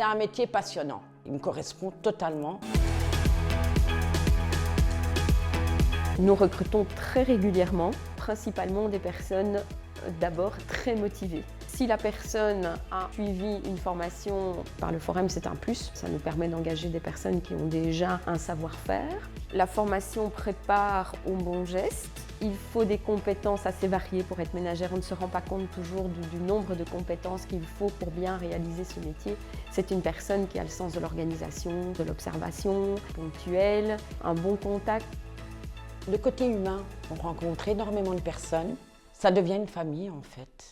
C'est un métier passionnant. Il me correspond totalement. Nous recrutons très régulièrement, principalement des personnes d'abord très motivées. Si la personne a suivi une formation par le Forum, c'est un plus. Ça nous permet d'engager des personnes qui ont déjà un savoir-faire. La formation prépare aux bons gestes. Il faut des compétences assez variées pour être ménagère. On ne se rend pas compte toujours du nombre de compétences qu'il faut pour bien réaliser ce métier. C'est une personne qui a le sens de l'organisation, de l'observation, ponctuelle, un bon contact. Le côté humain, on rencontre énormément de personnes. Ça devient une famille en fait.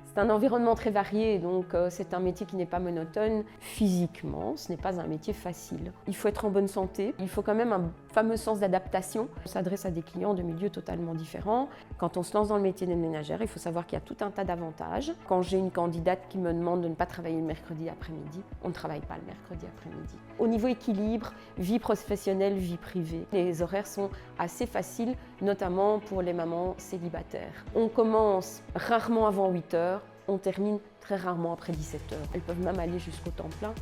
C'est un environnement très varié, donc c'est un métier qui n'est pas monotone. Physiquement, ce n'est pas un métier facile. Il faut être en bonne santé, il faut quand même un fameux sens d'adaptation. On s'adresse à des clients de milieux totalement différents. Quand on se lance dans le métier de ménagère, il faut savoir qu'il y a tout un tas d'avantages. Quand j'ai une candidate qui me demande de ne pas travailler le mercredi après-midi, on ne travaille pas le mercredi après-midi. Au niveau équilibre, vie professionnelle, vie privée, les horaires sont assez faciles, notamment pour les mamans célibataires. On commence rarement avant 8 heures. On termine très rarement après 17 heures. Elles peuvent même aller jusqu'au temps plein.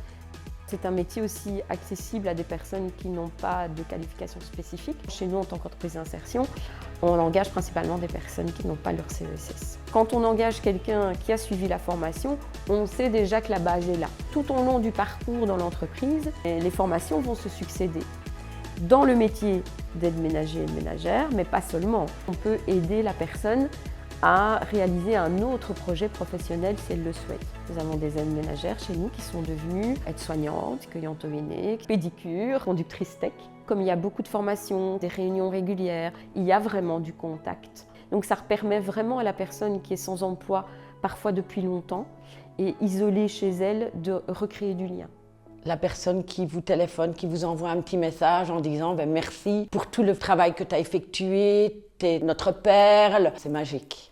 C'est un métier aussi accessible à des personnes qui n'ont pas de qualification spécifique. Chez nous, en tant qu'entreprise d'insertion, on engage principalement des personnes qui n'ont pas leur CESS. Quand on engage quelqu'un qui a suivi la formation, on sait déjà que la base est là. Tout au long du parcours dans l'entreprise, les formations vont se succéder. Dans le métier d'aide ménager et ménagère, mais pas seulement. On peut aider la personne à réaliser un autre projet professionnel si elle le souhaite. Nous avons des aides ménagères chez nous qui sont devenues aides-soignantes, cueillantes au henné, pédicure, conductrices tech. Comme il y a beaucoup de formations, des réunions régulières, il y a vraiment du contact. Donc ça permet vraiment à la personne qui est sans emploi, parfois depuis longtemps, et isolée chez elle, de recréer du lien. La personne qui vous téléphone, qui vous envoie un petit message en disant merci pour tout le travail que tu as effectué, tu es notre perle, c'est magique.